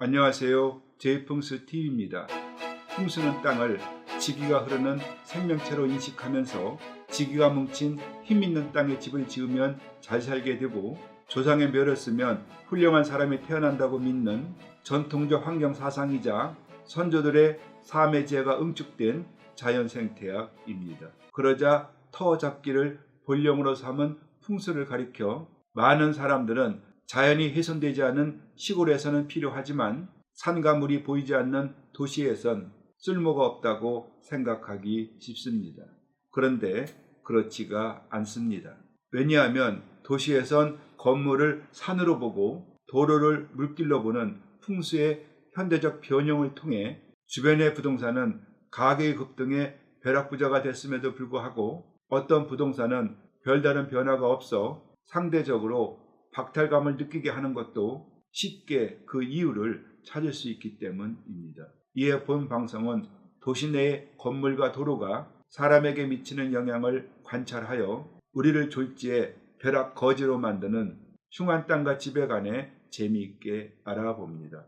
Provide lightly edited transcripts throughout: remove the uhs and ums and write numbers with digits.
안녕하세요. 제이풍스TV입니다. 풍수는 땅을 지기가 흐르는 생명체로 인식하면서 지기가 뭉친 힘있는 땅에 집을 지으면 잘 살게 되고 조상의 묘를 쓰면 훌륭한 사람이 태어난다고 믿는 전통적 환경 사상이자 선조들의 삶의 지혜가 응축된 자연 생태학입니다. 그러자 터 잡기를 본령으로 삼은 풍수를 가리켜 많은 사람들은 자연이 훼손되지 않은 시골에서는 필요하지만 산과 물이 보이지 않는 도시에선 쓸모가 없다고 생각하기 쉽습니다. 그런데 그렇지가 않습니다. 왜냐하면 도시에선 건물을 산으로 보고 도로를 물길로 보는 풍수의 현대적 변형을 통해 주변의 부동산은 가격의 급등에 벼락부자가 됐음에도 불구하고 어떤 부동산은 별다른 변화가 없어 상대적으로 박탈감을 느끼게 하는 것도 쉽게 그 이유를 찾을 수 있기 때문입니다. 이에 본 방송은 도시 내의 건물과 도로가 사람에게 미치는 영향을 관찰하여 우리를 졸지에 벼락 거지로 만드는 흉한 땅과 집에 관해 재미있게 알아봅니다.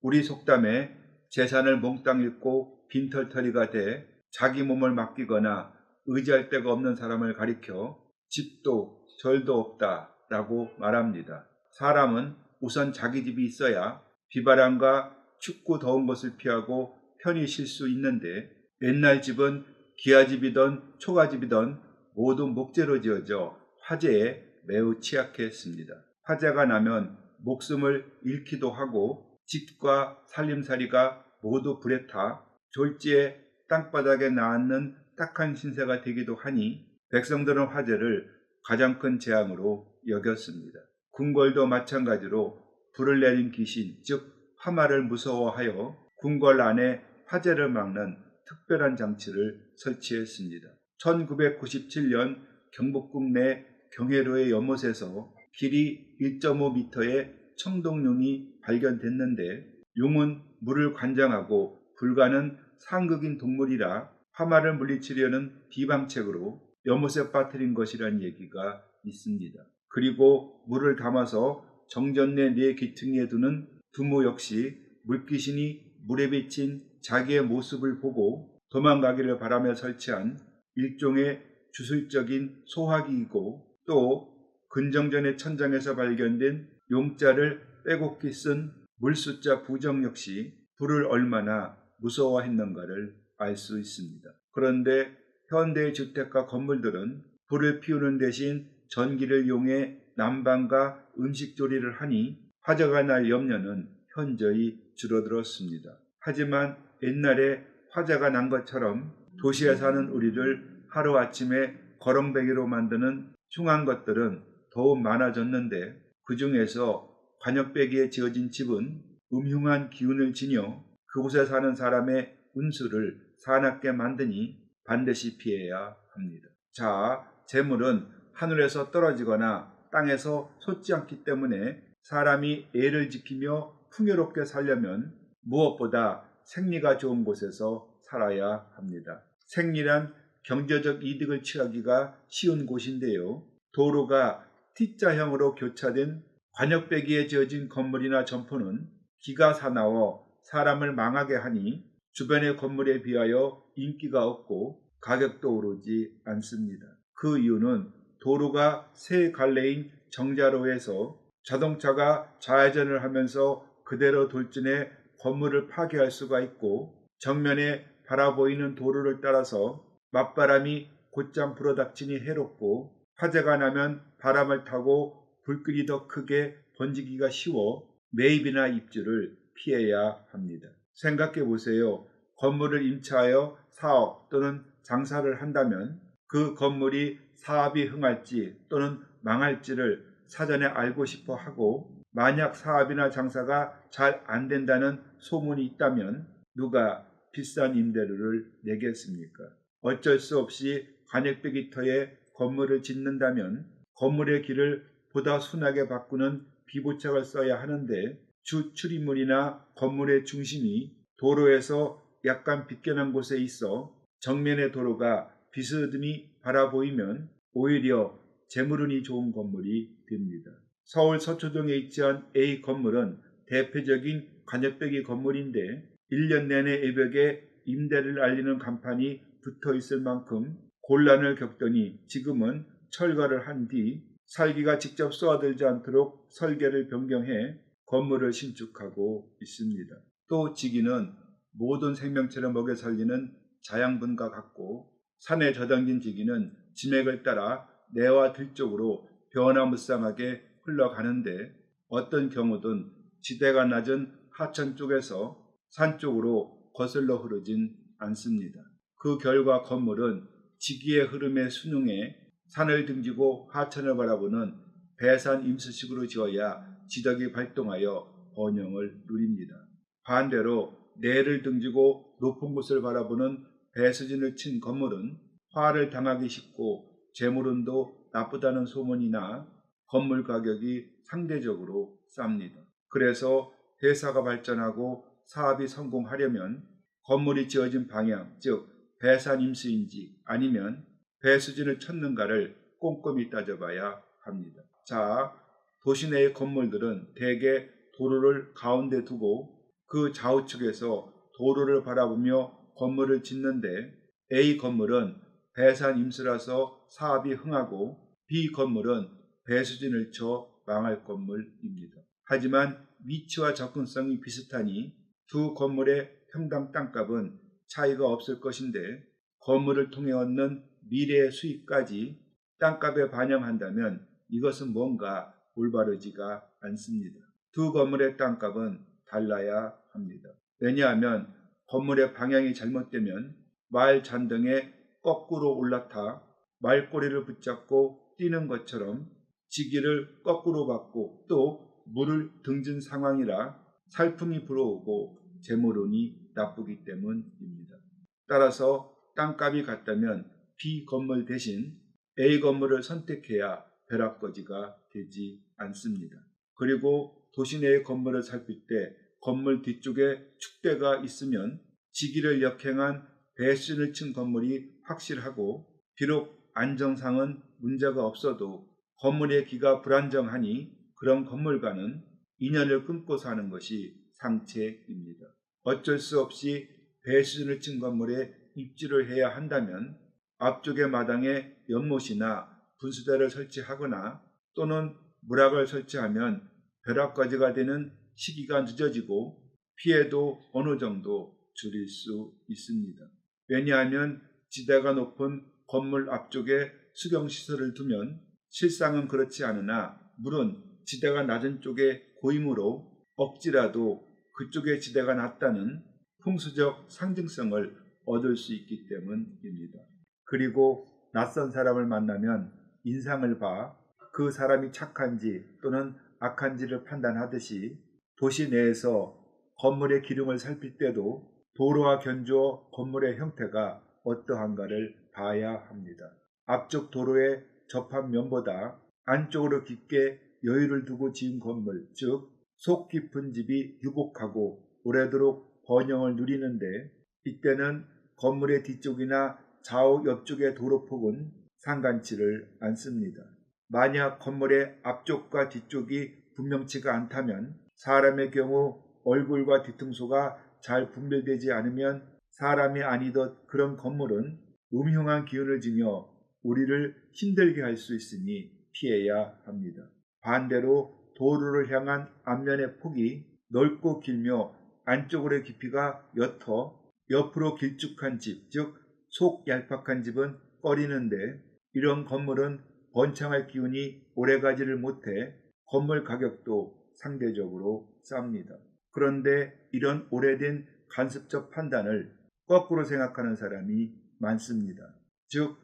우리 속담에 재산을 몽땅 잃고 빈털터리가 돼 자기 몸을 맡기거나 의지할 데가 없는 사람을 가리켜 집도 절도 없다라고 말합니다. 사람은 우선 자기 집이 있어야 비바람과 춥고 더운 것을 피하고 편히 쉴 수 있는데 옛날 집은 기아집이든 초가집이든 모두 목재로 지어져 화재에 매우 취약했습니다. 화재가 나면 목숨을 잃기도 하고 집과 살림살이가 모두 불에 타 졸지에 땅바닥에 낳는 딱한 신세가 되기도 하니 백성들은 화재를 가장 큰 재앙으로 여겼습니다. 궁궐도 마찬가지로 불을 내린 귀신, 즉 화마를 무서워하여 궁궐 안에 화재를 막는 특별한 장치를 설치했습니다. 1997년 경복궁 내 경회로의 연못에서 길이 1.5m의 청동용이 발견됐는데 용은 물을 관장하고 불가는 상극인 동물이라 화마를 물리치려는 비방책으로 연못에 빠뜨린 것이라는 얘기가 있습니다. 그리고 물을 담아서 정전내 네 귀퉁이에 두는 두모 역시 물귀신이 물에 비친 자기의 모습을 보고 도망가기를 바라며 설치한 일종의 주술적인 소화기이고 또 근정전의 천장에서 발견된 용자를 빼곡히 쓴 물숫자 부정 역시 불을 얼마나 무서워했는가를 알 수 있습니다. 그런데 현대의 주택과 건물들은 불을 피우는 대신 전기를 이용해 난방과 음식 조리를 하니 화재가 날 염려는 현저히 줄어들었습니다. 하지만 옛날에 화재가 난 것처럼 도시에 사는 우리를 하루아침에 거렁뱅이로 만드는 흉한 것들은 더욱 많아졌는데 그 중에서 관역배기에 지어진 집은 음흉한 기운을 지녀 그곳에 사는 사람의 운수를 사납게 만드니 반드시 피해야 합니다. 자, 재물은 하늘에서 떨어지거나 땅에서 솟지 않기 때문에 사람이 애를 지키며 풍요롭게 살려면 무엇보다 생리가 좋은 곳에서 살아야 합니다. 생리란 경제적 이득을 취하기가 쉬운 곳인데요. 도로가 T자형으로 교차된 관역배기에 지어진 건물이나 점포는 기가 사나워 사람을 망하게 하니 주변의 건물에 비하여 인기가 없고 가격도 오르지 않습니다. 그 이유는 도로가 세 갈래인 정자로에서 자동차가 좌회전을 하면서 그대로 돌진해 건물을 파괴할 수가 있고 정면에 바라보이는 도로를 따라서 맞바람이 곧장 불어닥치니 해롭고 화재가 나면 바람을 타고 불길이 더 크게 번지기가 쉬워 매입이나 입주를 피해야 합니다. 생각해 보세요. 건물을 임차하여 사업 또는 장사를 한다면 그 건물이 사업이 흥할지 또는 망할지를 사전에 알고 싶어 하고 만약 사업이나 장사가 잘 안 된다는 소문이 있다면 누가 비싼 임대료를 내겠습니까? 어쩔 수 없이 관역배기터에 건물을 짓는다면 건물의 길을 보다 순하게 바꾸는 비보책을 써야 하는데 주 출입문이나 건물의 중심이 도로에서 약간 빗겨난 곳에 있어 정면의 도로가 비스듬히 바라보이면 오히려 재물운이 좋은 건물이 됩니다. 서울 서초동에 위치한 A 건물은 대표적인 관역배기 건물인데 1년 내내 외벽에 임대를 알리는 간판이 붙어 있을 만큼 곤란을 겪더니 지금은 철거를 한 뒤 살기가 직접 쏘아들지 않도록 설계를 변경해 건물을 신축하고 있습니다. 또 지기는 모든 생명체를 먹여 살리는 자양분과 같고 산에 저당긴 지기는 지맥을 따라 내와 들 쪽으로 변화무쌍하게 흘러가는데 어떤 경우든 지대가 낮은 하천 쪽에서 산 쪽으로 거슬러 흐르진 않습니다. 그 결과 건물은 지기의 흐름에 순응해 산을 등지고 하천을 바라보는 배산 임수식으로 지어야 지덕이 발동하여 번영을 누립니다. 반대로 내를 등지고 높은 곳을 바라보는 배수진을 친 건물은 화를 당하기 쉽고 재물운도 나쁘다는 소문이나 건물 가격이 상대적으로 쌉니다. 그래서 회사가 발전하고 사업이 성공하려면 건물이 지어진 방향, 즉 배산 임수인지 아니면 배수진을 쳤는가를 꼼꼼히 따져봐야 합니다. 자, 도시 내의 건물들은 대개 도로를 가운데 두고 그 좌우측에서 도로를 바라보며 건물을 짓는데 A 건물은 배산 임수라서 사업이 흥하고 B 건물은 배수진을 쳐 망할 건물입니다. 하지만 위치와 접근성이 비슷하니 두 건물의 평당 땅값은 차이가 없을 것인데 건물을 통해 얻는 미래의 수익까지 땅값에 반영한다면 이것은 뭔가 올바르지가 않습니다. 두 건물의 땅값은 달라야 합니다. 왜냐하면 건물의 방향이 잘못되면 말 잔등에 거꾸로 올라타 말꼬리를 붙잡고 뛰는 것처럼 지기를 거꾸로 받고 또 물을 등진 상황이라 살풍이 불어오고 재물운이 나쁘기 때문입니다. 따라서 땅값이 같다면 B 건물 대신 A 건물을 선택해야 벼락거지가 되지 않습니다. 그리고 도시 내의 건물을 살필 때 건물 뒤쪽에 축대가 있으면 지기를 역행한 배수진을 친 건물이 확실하고 비록 안정상은 문제가 없어도 건물의 기가 불안정하니 그런 건물과는 인연을 끊고 사는 것이 상책입니다. 어쩔 수 없이 배수진을 친 건물에 입주를 해야 한다면 앞쪽의 마당에 연못이나 분수대를 설치하거나 또는 무락을 설치하면 벼락거지가 되는 시기가 늦어지고 피해도 어느 정도 줄일 수 있습니다. 왜냐하면 지대가 높은 건물 앞쪽에 수경시설을 두면 실상은 그렇지 않으나 물은 지대가 낮은 쪽에 고이므로 억지라도 그쪽에 지대가 낮다는 풍수적 상징성을 얻을 수 있기 때문입니다. 그리고 낯선 사람을 만나면 인상을 봐 그 사람이 착한지 또는 악한지를 판단하듯이 도시 내에서 건물의 기름을 살필 때도 도로와 견주어 건물의 형태가 어떠한가를 봐야 합니다. 앞쪽 도로에 접한 면보다 안쪽으로 깊게 여유를 두고 지은 건물, 즉 속 깊은 집이 유복하고 오래도록 번영을 누리는데 이때는 건물의 뒤쪽이나 좌우 옆쪽의 도로폭은 상관치를 않습니다. 만약 건물의 앞쪽과 뒤쪽이 분명치가 않다면 사람의 경우 얼굴과 뒤통수가 잘 분별되지 않으면 사람이 아니듯 그런 건물은 음흉한 기운을 지녀 우리를 힘들게 할 수 있으니 피해야 합니다. 반대로 도로를 향한 앞면의 폭이 넓고 길며 안쪽으로의 깊이가 옅어 옆으로 길쭉한 집, 즉 속 얄팍한 집은 꺼리는데 이런 건물은 번창할 기운이 오래가지를 못해 건물 가격도 상대적으로 쌉니다. 그런데 이런 오래된 간습적 판단을 거꾸로 생각하는 사람이 많습니다. 즉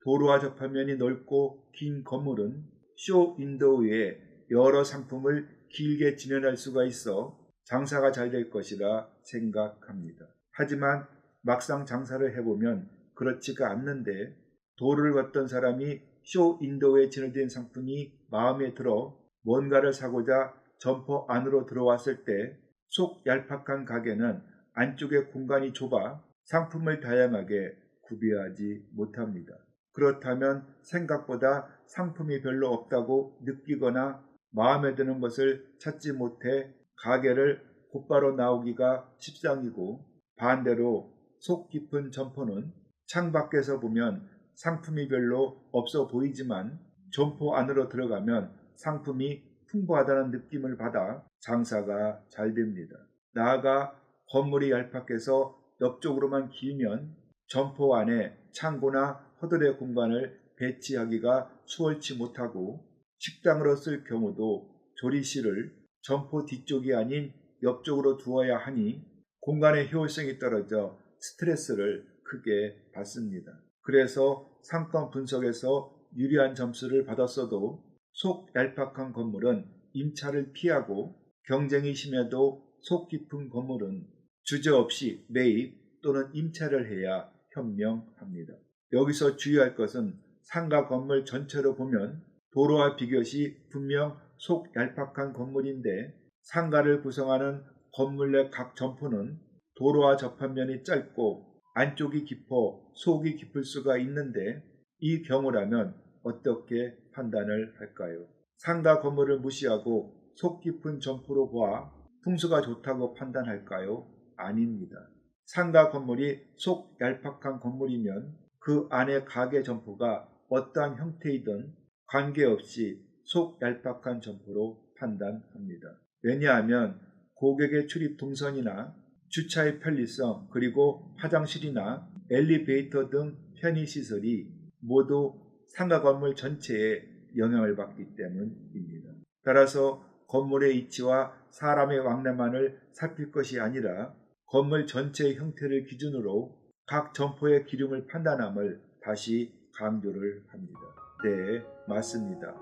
도로와 접하면이 넓고 긴 건물은 쇼 윈도우에 여러 상품을 길게 진열할 수가 있어 장사가 잘 될 것이라 생각합니다. 하지만 막상 장사를 해보면 그렇지가 않는데 도로를 걷던 사람이 쇼 윈도우에 진열된 상품이 마음에 들어 뭔가를 사고자 점포 안으로 들어왔을 때 속 얄팍한 가게는 안쪽에 공간이 좁아 상품을 다양하게 구비하지 못합니다. 그렇다면 생각보다 상품이 별로 없다고 느끼거나 마음에 드는 것을 찾지 못해 가게를 곧바로 나오기가 십상이고, 반대로 속 깊은 점포는 창밖에서 보면 상품이 별로 없어 보이지만 점포 안으로 들어가면 상품이 풍부하다는 느낌을 받아 장사가 잘 됩니다. 나아가 건물이 얄팍해서 옆쪽으로만 길면 점포 안에 창고나 허들의 공간을 배치하기가 수월치 못하고, 식당으로 쓸 경우도 조리실을 점포 뒤쪽이 아닌 옆쪽으로 두어야 하니 공간의 효율성이 떨어져 스트레스를 크게 받습니다. 그래서 상권 분석에서 유리한 점수를 받았어도 속 얄팍한 건물은 임차를 피하고, 경쟁이 심해도 속 깊은 건물은 주저없이 매입 또는 임차를 해야 현명합니다. 여기서 주의할 것은 상가 건물 전체로 보면 도로와 비교시 분명 속 얄팍한 건물인데, 상가를 구성하는 건물 내 각 점포는 도로와 접한 면이 짧고 안쪽이 깊어 속이 깊을 수가 있는데, 이 경우라면 어떻게 판단을 할까요? 상가 건물을 무시하고 속 깊은 점포로 보아 풍수가 좋다고 판단할까요? 아닙니다. 상가 건물이 속 얄팍한 건물이면 그 안의 가게 점포가 어떠한 형태이든 관계없이 속 얄팍한 점포로 판단합니다. 왜냐하면 고객의 출입 동선이나 주차의 편리성, 그리고 화장실이나 엘리베이터 등 편의시설이 모두 상가 건물 전체에 영향을 받기 때문입니다. 따라서 건물의 위치와 사람의 왕래만을 살필 것이 아니라 건물 전체의 형태를 기준으로 각 점포의 기름을 판단함을 다시 강조를 합니다. 네, 맞습니다.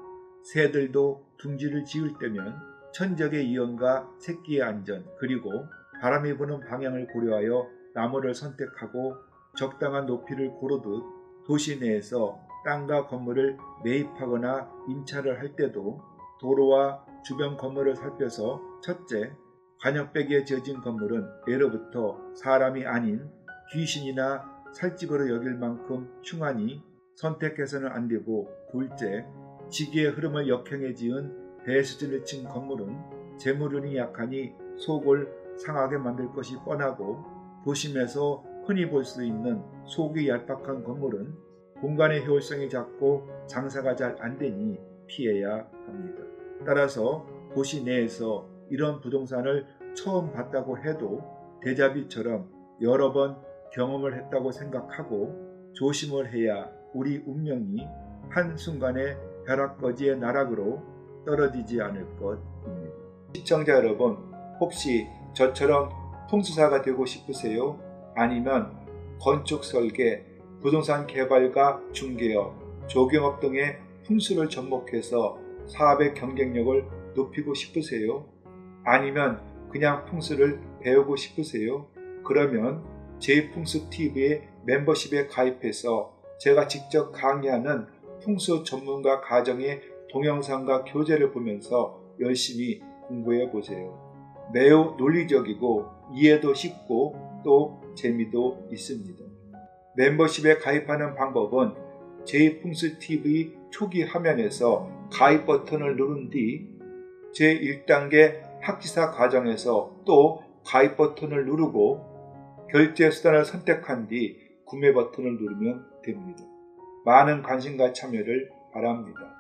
새들도 둥지를 지을 때면 천적의 이용과 새끼의 안전, 그리고 바람이 부는 방향을 고려하여 나무를 선택하고 적당한 높이를 고르듯, 도시 내에서 땅과 건물을 매입하거나 임차를 할 때도 도로와 주변 건물을 살펴서 첫째, 관역배기에 지어진 건물은 예로부터 사람이 아닌 귀신이나 살집으로 여길 만큼 흉하니 선택해서는 안 되고, 둘째, 지기의 흐름을 역행해 지은 대수준을 친 건물은 재물운이 약하니 속을 상하게 만들 것이 뻔하고, 도심에서 흔히 볼 수 있는 속이 얄팍한 건물은 공간의 효율성이 작고 장사가 잘 안 되니 피해야 합니다. 따라서 도시 내에서 이런 부동산을 처음 봤다고 해도 대자비처럼 여러 번 경험을 했다고 생각하고 조심을 해야 우리 운명이 한순간에 벼락거지의 나락으로 떨어지지 않을 것입니다. 시청자 여러분, 혹시 저처럼 풍수사가 되고 싶으세요? 아니면 건축 설계, 부동산 개발과 중개업, 조경업 등의 풍수를 접목해서 사업의 경쟁력을 높이고 싶으세요? 아니면 그냥 풍수를 배우고 싶으세요? 그러면 제이풍수TV의 멤버십에 가입해서 제가 직접 강의하는 풍수 전문가 가정의 동영상과 교재를 보면서 열심히 공부해 보세요. 매우 논리적이고 이해도 쉽고 또 재미도 있습니다. 멤버십에 가입하는 방법은 제이풍수TV 초기 화면에서 가입 버튼을 누른 뒤 제1단계 학지사 과정에서 또 가입 버튼을 누르고 결제 수단을 선택한 뒤 구매 버튼을 누르면 됩니다. 많은 관심과 참여를 바랍니다.